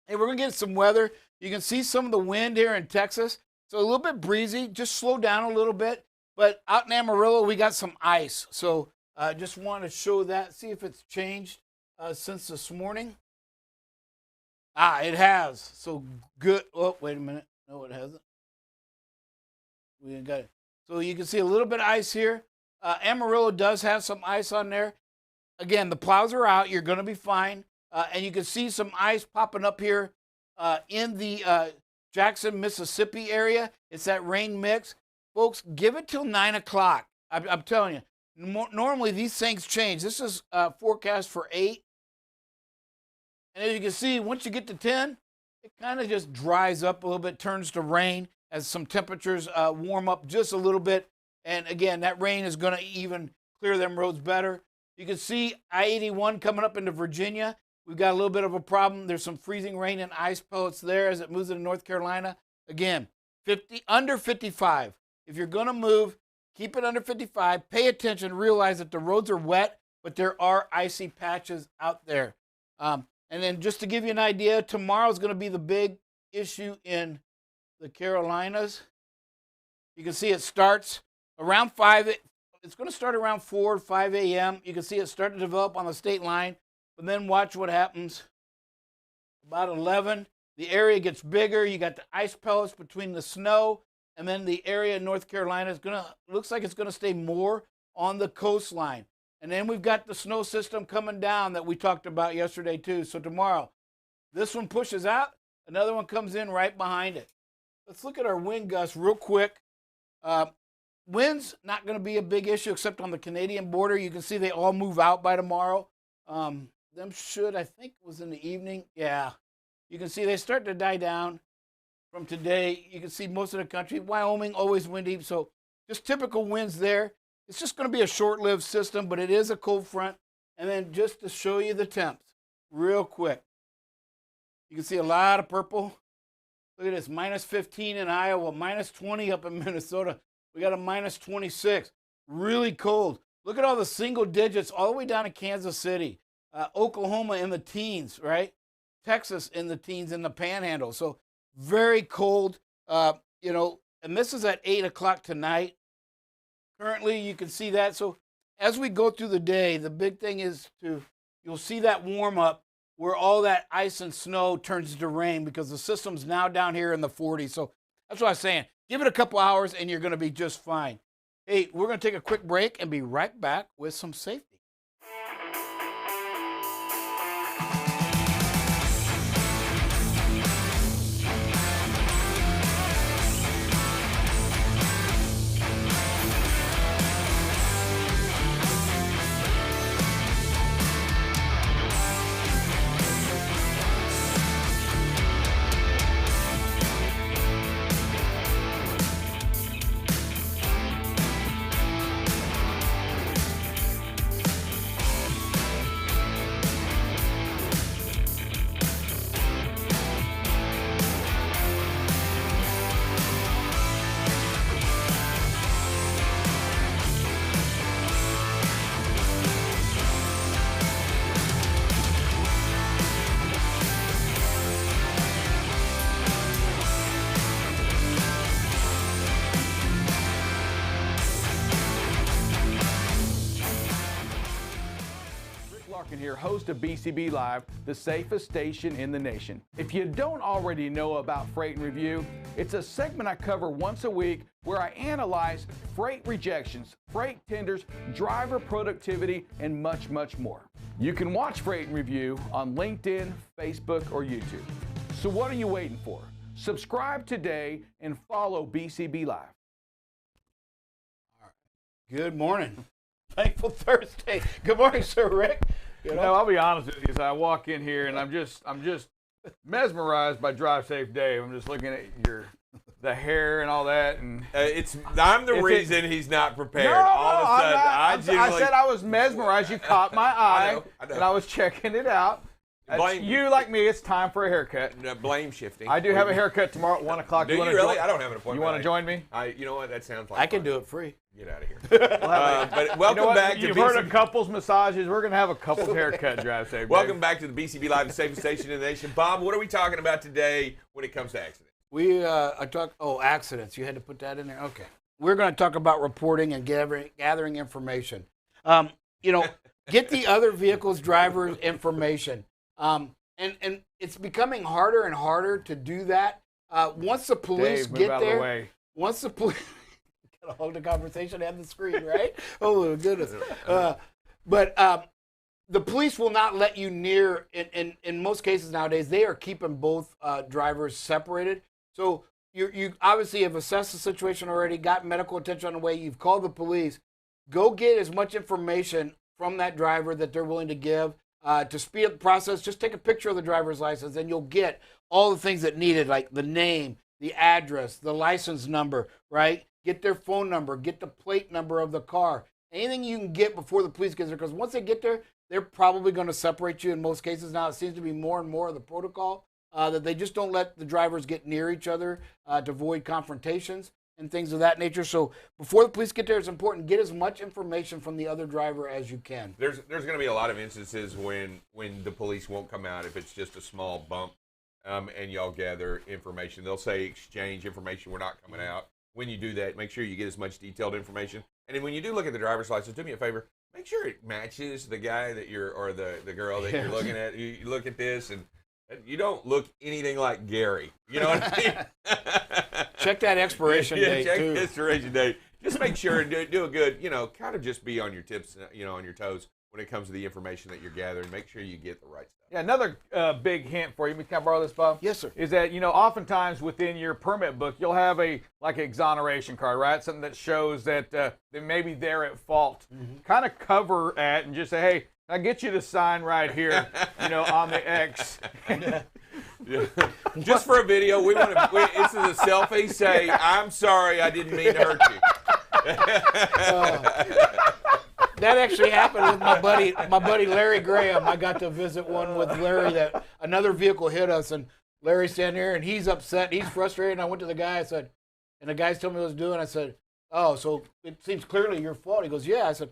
Hey, we're going to get some weather. You can see some of the wind here in Texas. So a little bit breezy. Just slow down a little bit. But out in Amarillo, we got some ice. So just want to show that, see if it's changed since this morning. It has. So good. Oh, wait a minute. No, it hasn't. We got it. So you can see a little bit of ice here. Amarillo does have some ice on there. Again, the plows are out. You're going to be fine. And you can see some ice popping up here in the Jackson, Mississippi area. It's that rain mix. Folks, give it till 9 o'clock. I'm telling you, normally these things change. This is forecast for 8. And as you can see, once you get to 10, it kind of just dries up a little bit, turns to rain as some temperatures warm up just a little bit. And again, that rain is going to even clear them roads better. You can see I-81 coming up into Virginia. We've got a little bit of a problem. There's some freezing rain and ice pellets there as it moves into North Carolina. Again, under 55. If you're going to move, keep it under 55. Pay attention. Realize that the roads are wet, but there are icy patches out there. And then just to give you an idea, tomorrow is going to be the big issue in the Carolinas. You can see it starts around 5. It's going to start around 4 or 5 a.m. You can see it start to develop on the state line. And then watch what happens. About 11, the area gets bigger. You got the ice pellets between the snow, and then the area in North Carolina is looks like it's gonna stay more on the coastline. And then we've got the snow system coming down that we talked about yesterday too. So tomorrow, this one pushes out, another one comes in right behind it. Let's look at our wind gusts real quick. Winds not going to be a big issue except on the Canadian border. You can see they all move out by tomorrow. Them should, I think it was in the evening. Yeah. You can see they start to die down from today. You can see most of the country. Wyoming, always windy. So just typical winds there. It's just going to be a short-lived system, but it is a cold front. And then just to show you the temps real quick. You can see a lot of purple. Look at this, minus 15 in Iowa, minus 20 up in Minnesota. We got a minus 26. Really cold. Look at all the single digits all the way down to Kansas City. Oklahoma in the teens, right? Texas in the teens in the panhandle. So very cold, and this is at 8 o'clock tonight. Currently, you can see that. So as we go through the day, the big thing is you'll see that warm up where all that ice and snow turns to rain because the system's now down here in the 40s. So that's what I was saying. Give it a couple hours and you're going to be just fine. Hey, we're going to take a quick break and be right back with some safety. Falcon here, host of BCB Live, the safest station in the nation. If you don't already know about Freight and Review, it's a segment I cover once a week where I analyze freight rejections, freight tenders, driver productivity, and much, much more. You can watch Freight and Review on LinkedIn, Facebook, or YouTube. So what are you waiting for? Subscribe today and follow BCB Live. Good morning. Thankful Thursday. Good morning, Sir Rick. You know, I'll be honest with you. So I walk in here and I'm just mesmerized by Drive Safe Dave. I'm just looking at the hair and all that, and I'm the reason he's not prepared. No, all of a sudden, I said I was mesmerized. You caught my eye, I know. and I was checking it out. You, like me, it's time for a haircut. No, blame shifting. I do have a haircut tomorrow at 1 o'clock. Do you really? I don't have an appointment. You want to join me? You know what? That sounds like I can fun. do it free. Get out of here. But welcome back to You've BCB. heard of couples massages. We're going to have a couples haircut, Drive Safe. Welcome back to the BCB Live, the safest station in the nation. Bob, what are we talking about today when it comes to accidents? Accidents. You had to put that in there? Okay. We're going to talk about reporting and gathering information. Get the other vehicle's driver's information. And it's becoming harder and harder to do that. Once the police Dave, get there, once the police gotta hold the conversation and the screen, right? Oh goodness. But the police will not let you near. In most cases nowadays, they are keeping both drivers separated. So you obviously have assessed the situation already, got medical attention on the way. You've called the police. Go get as much information from that driver that they're willing to give. To speed up the process, just take a picture of the driver's license and you'll get all the things that needed, like the name, the address, the license number, right? Get their phone number, get the plate number of the car. Anything you can get before the police get there, because once they get there, they're probably going to separate you in most cases. Now it seems to be more and more of the protocol that they just don't let the drivers get near each other to avoid confrontations and things of that nature. So before the police get there, it's important, get as much information from the other driver as you can. There's going to be a lot of instances when the police won't come out if it's just a small bump, and y'all gather information. They'll say exchange information. We're not coming out. When you do that, make sure you get as much detailed information. And then when you do look at the driver's license, do me a favor, make sure it matches the guy that or the girl that you're looking at. You look at this and you don't look anything like Gary. You know what I mean? Check that expiration date, check too. the expiration date. Just make sure and do a good, kind of just be on your tips, on your toes when it comes to the information that you're gathering. Make sure you get the right stuff. Yeah, another big hint for you. Can I borrow this, Bob? Yes, sir. Is that, oftentimes within your permit book, you'll have an exoneration card, right? Something that shows that maybe they're at fault. Mm-hmm. Kind of cover at and just say, hey, I get you to sign right here, on the X. Yeah. Just for a video, this is a selfie. Say, I'm sorry, I didn't mean to hurt you. That actually happened with my buddy Larry Graham. I got to visit one with Larry that another vehicle hit us, and Larry's standing there, and he's upset, he's frustrated. And I went to the guy, I said, and the guy's telling me what he was doing. I said, oh, so it seems clearly your fault. He goes, yeah. I said,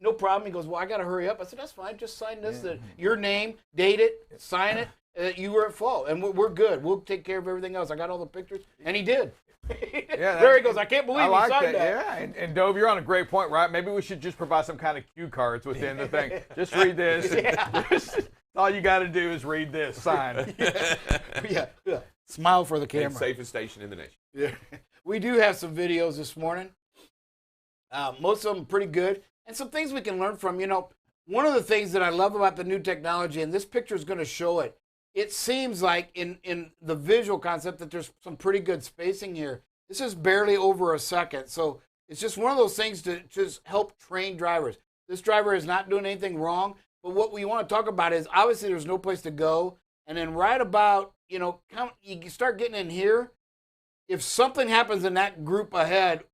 no problem. He goes, well, I got to hurry up. I said, that's fine. Just sign this, your name, date it, sign it. You were at fault, and we're good. We'll take care of everything else. I got all the pictures, and he did. Yeah, Larry goes, I can't believe he signed that. Yeah, and Dove, you're on a great point, right? Maybe we should just provide some kind of cue cards within the thing. Just read this. Yeah. All you got to do is read this, sign. Yeah. Smile for the camera. And safest station in the nation. Yeah. We do have some videos this morning. Most of them pretty good, and some things we can learn from. One of the things that I love about the new technology, and this picture is going to show it, it seems like in the visual concept that there's some pretty good spacing here. This is barely over a second. So it's just one of those things to just help train drivers. This driver is not doing anything wrong. But what we want to talk about is obviously there's no place to go. And then right about, you start getting in here. If something happens in that group ahead,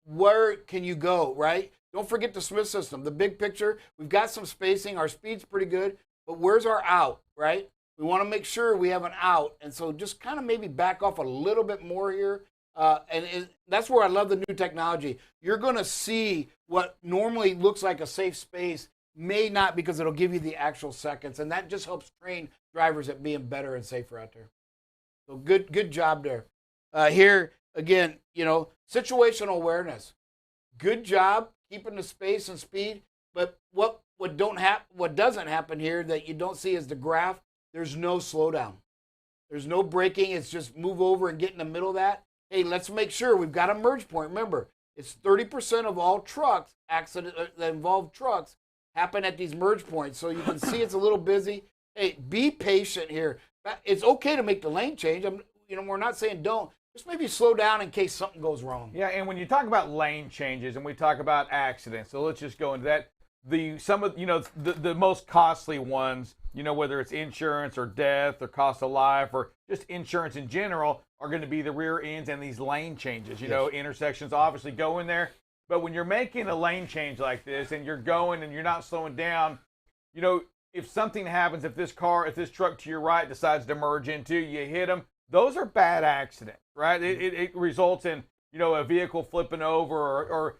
where can you go, right? Don't forget the Smith system, the big picture. We've got some spacing. Our speed's pretty good. But where's our out, right? We want to make sure we have an out. And so just kind of maybe back off a little bit more here. And that's where I love the new technology. You're going to see what normally looks like a safe space may not, because it'll give you the actual seconds. And that just helps train drivers at being better and safer out there. So good job there. Here, again, situational awareness. Good job keeping the space and speed. But what what doesn't happen here that you don't see is the graph. There's no slowdown. There's no braking. It's just move over and get in the middle of that. Hey, let's make sure we've got a merge point. Remember, it's 30% of all trucks accident that involve trucks happen at these merge points. So you can see it's a little busy. Hey, be patient here. It's okay to make the lane change. We're not saying don't. Just maybe slow down in case something goes wrong. Yeah, and when you talk about lane changes and we talk about accidents, so let's just go into that. The most costly ones, whether it's insurance or death or cost of life or just insurance in general, are going to be the rear ends and these lane changes. Intersections obviously go in there, but when you're making a lane change like this and you're going and you're not slowing down, if something happens, if this truck to your right decides to merge into you, hit them, those are bad accidents, right? It results in a vehicle flipping over or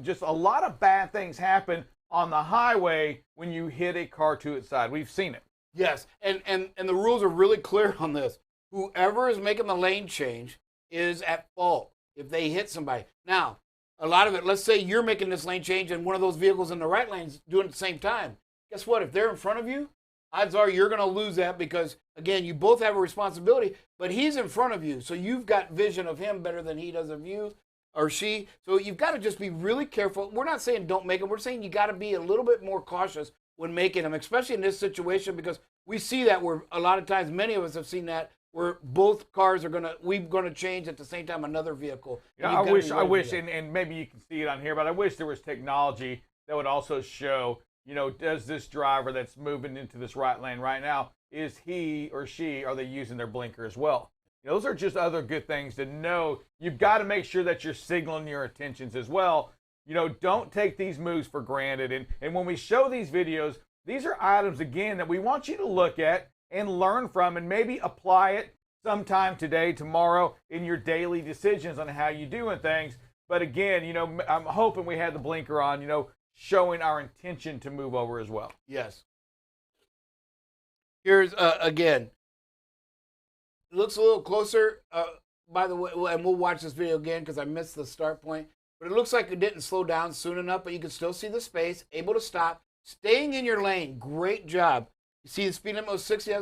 just a lot of bad things happen on the highway when you hit a car to its side. We've seen it. Yes, and the rules are really clear on this. Whoever is making the lane change is at fault if they hit somebody. Now, a lot of it, let's say you're making this lane change and one of those vehicles in the right lane is doing it at the same time. Guess what? If they're in front of you, odds are you're going to lose that because, again, you both have a responsibility, but he's in front of you, so you've got vision of him better than he does of you or she. So you've got to just be really careful. We're not saying don't make them. We're saying you got to be a little bit more cautious when making them, especially in this situation, because we see that where a lot of times, many of us have seen that, where both cars are going to change at the same time another vehicle. I wish, and maybe you can see it on here, but I wish there was technology that would also show, does this driver that's moving into this right lane right now, is he or she, are they using their blinker as well? Those are just other good things to know. You've got to make sure that you're signaling your intentions as well. Don't take these moves for granted. And when we show these videos, these are items, again, that we want you to look at and learn from and maybe apply it sometime today, tomorrow, in your daily decisions on how you doing things. But again, I'm hoping we had the blinker on, showing our intention to move over as well. Yes. Here's, again, it looks a little closer, by the way, and we'll watch this video again because I missed the start point. But it looks like it didn't slow down soon enough, but you can still see the space, able to stop, staying in your lane. Great job. You see the speed limit was 60.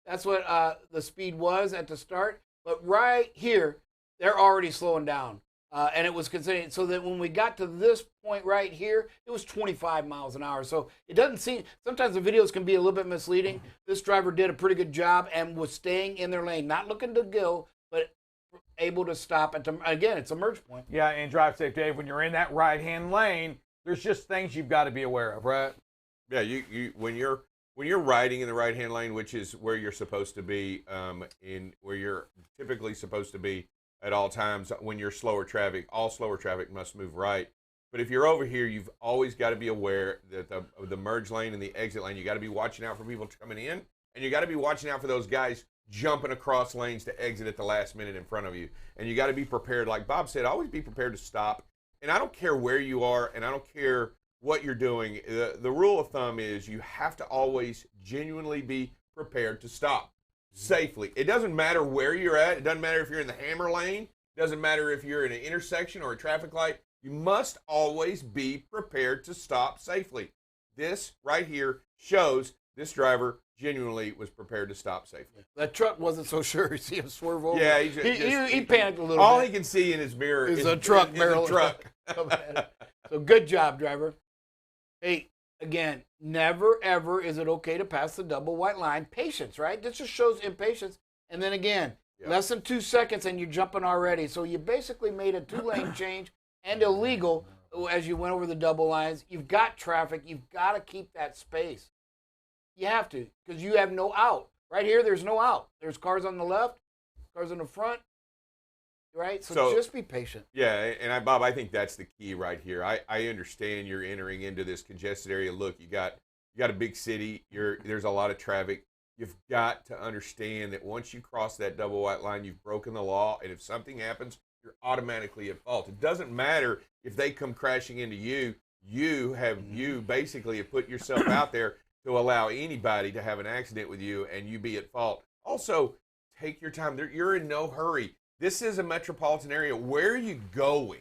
That's what the speed was at the start. But right here, they're already slowing down. And it was considered, so that when we got to this point right here, it was 25 miles an hour. So it doesn't seem, sometimes the videos can be a little bit misleading. This driver did a pretty good job and was staying in their lane, not looking to go, but able to stop at again, it's a merge point. Yeah, and drive safe, Dave. When you're in that right-hand lane, there's just things you've got to be aware of, right? Yeah, when you're riding in the right-hand lane, which is where you're supposed to be, where you're typically supposed to be at all times, when you're slower traffic, all slower traffic must move right. But if you're over here, you've always got to be aware that the merge lane and the exit lane, you got to be watching out for people coming in, and you got to be watching out for those guys jumping across lanes to exit at the last minute in front of you. And you got to be prepared, like Bob said, always be prepared to stop. And I don't care where you are, and I don't care what you're doing. The rule of thumb is you have to always genuinely be prepared to stop safely. It doesn't matter where you're at. It doesn't matter if you're in the hammer lane. It doesn't matter if you're in an intersection or a traffic light. You must always be prepared to stop safely. This right here shows this driver genuinely was prepared to stop safely. That truck wasn't so sure. You see him swerve over. Yeah, he panicked a little all bit. He can see in his mirror is a truck. So good job, driver. Hey, again, never, ever is it okay to pass the double white line. Patience, right? This just shows impatience. And then again, less than 2 seconds and you're jumping already. So you basically made a 2-lane change and illegal as you went over the double lines. You've got traffic. You've got to keep that space. You have to, because you have no out. Right here, there's no out. There's cars on the left, cars in the front, right? So just be patient. Yeah, and Bob, I think that's the key right here. I understand you're entering into this congested area. Look, you got a big city. There's a lot of traffic. You've got to understand that once you cross that double white line, you've broken the law, and if something happens, you're automatically at fault. It doesn't matter if they come crashing into you. You basically have put yourself out there to allow anybody to have an accident with you and you be at fault. Also, take your time. You're in no hurry. This is a metropolitan area. Where are you going?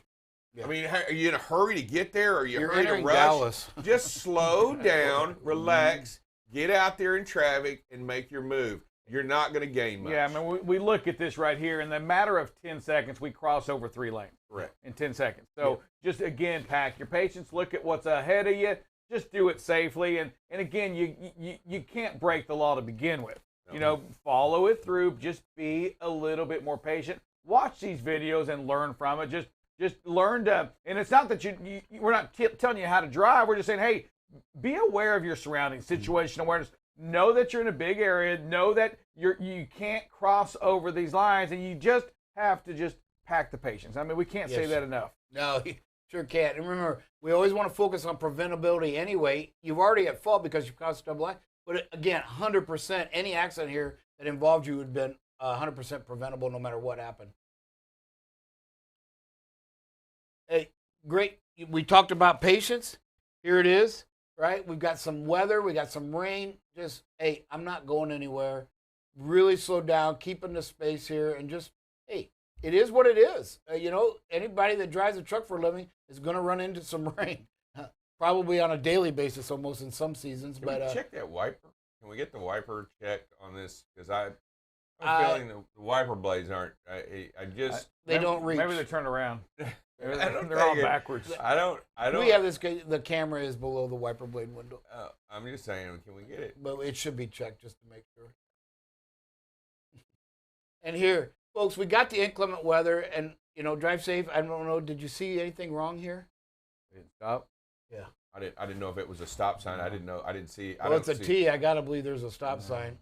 I mean, are you in a hurry to get there, or are you You're hurry to entering rush? Dallas. Just slow down, relax, get out there in traffic, and make your move. You're not going to gain much. Yeah, I mean, we look at this right here. In the matter of 10 seconds, we cross over 3 lanes. Correct. In 10 seconds. So just, again, pack your patience. Look at what's ahead of you. Just do it safely. And again, you can't break the law to begin with. You know, follow it through. Just be a little bit more patient. Watch these videos and learn from it. Just learn to, and it's not that we're not telling you how to drive. We're just saying, hey, be aware of your surroundings, situation awareness. Know that you're in a big area. Know that you can't cross over these lines, and you just have to just pack the patience. I mean, we can't say that enough. No, you sure can't. And remember, we always want to focus on preventability anyway. You've already at fault because you caused double life. But again, 100%, any accident here that involved you would have been 100% preventable no matter what happened. Hey, great. We talked about patience. Here it is, right? We've got some weather. We got some rain. Just, hey, I'm not going anywhere. Really slow down, keeping the space here, and just, hey, it is what it is. You know, anybody that drives a truck for a living is going to run into some rain, probably on a daily basis almost in some seasons. Can But we check that wiper? Can we get the wiper checked on this? Because I'm feeling the wiper blades aren't. they don't reach. Maybe they turn around. don't They're all think it- backwards. I don't. We have this. The camera is below the wiper blade window, I'm just saying, can we get it? but it should be checked just to make sure. And here, folks, we got the inclement weather, and you know, drive safe. I don't know. Did you see anything wrong here? Didn't stop. Yeah. I didn't know if it was a stop sign. I didn't know. I didn't see. Well, it's a T. I gotta believe there's a stop sign.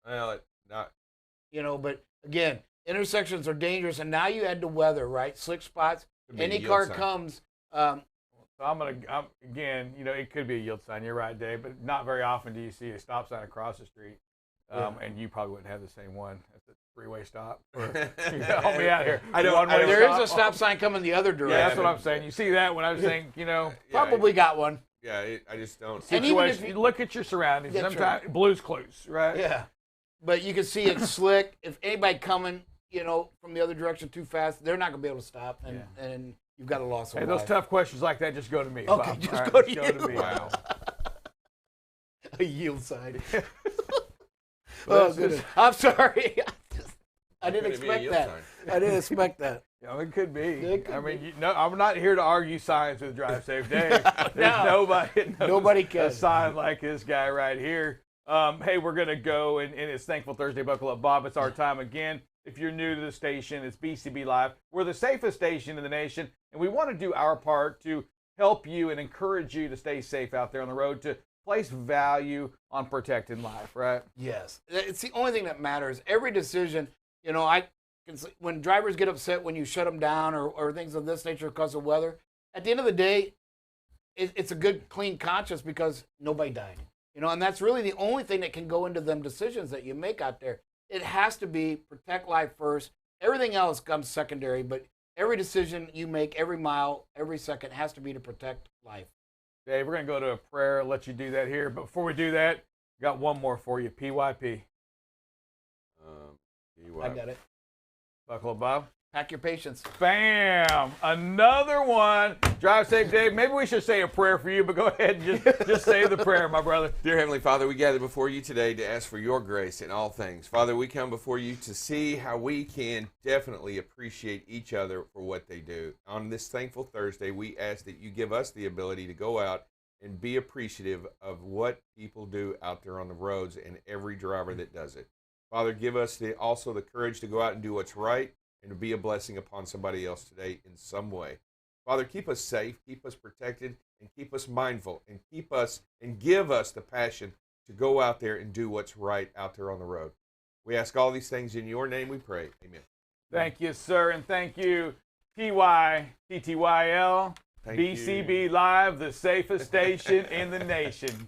Well, not. You know, but again, intersections are dangerous, and now you add the weather, right? Slick spots. Could be a Any yield car sign. comes. So again, you know, it could be a yield sign. You're right, Dave, but not very often do you see a stop sign across the street. And you probably wouldn't have the same one at the freeway stop. Help me out here. There is a stop sign coming the other direction. Yeah, that's what I'm saying. You see that when I was saying, you know, Probably got one. Yeah, I just don't. And even if situation. You look at your surroundings. That's Sometimes Blue's Clues, right? Yeah. But you can see it's slick. If anybody coming, you know, from the other direction too fast, they're not going to be able to stop. And you've got a loss of Hey, life. those tough questions like that, just go to me. Okay, Bob. just All right, go to Go to you. me. Wow. A yield sign. Well, Oh, goodness. I'm sorry. I didn't Could it be a expect yield that. sign? I didn't expect that. Yeah, it could be. It could I mean, I'm not here to argue signs with Drive Safe Dave. There's No. nobody that knows Nobody can. a sign like this guy right here. Hey, we're going to go, and it's Thankful Thursday. Buckle up, Bob. It's our time again. If you're new to the station, it's BCB Live. We're the safest station in the nation, and we want to do our part to help you and encourage you to stay safe out there on the road, to place value on protecting life, right? Yes. It's the only thing that matters. Every decision, you know, when drivers get upset when you shut them down or things of this nature because of weather, at the end of the day, it's a good, clean conscience because nobody died. You know, and that's really the only thing that can go into them decisions that you make out there. It has to be protect life first. Everything else comes secondary, but every decision you make, every mile, every second has to be to protect life. Dave, we're going to go to a prayer, let you do that here. But before we do that, got one more for you. PYP. I got it. Buckle up, Bob. Pack your patience. Bam! Another one. Drive safe, Dave. Maybe we should say a prayer for you, but go ahead and just say the prayer, my brother. Dear Heavenly Father, we gather before you today to ask for your grace in all things. Father, we come before you to see how we can definitely appreciate each other for what they do. On this Thankful Thursday, we ask that you give us the ability to go out and be appreciative of what people do out there on the roads and every driver that does it. Father, give us also the courage to go out and do what's right and to be a blessing upon somebody else today in some way. Father, keep us safe, keep us protected, and keep us mindful, and give us the passion to go out there and do what's right out there on the road. We ask all these things in your name we pray. Amen. Thank you, sir, and thank you, TTYL, Thank BCB Live, the safest station in the nation.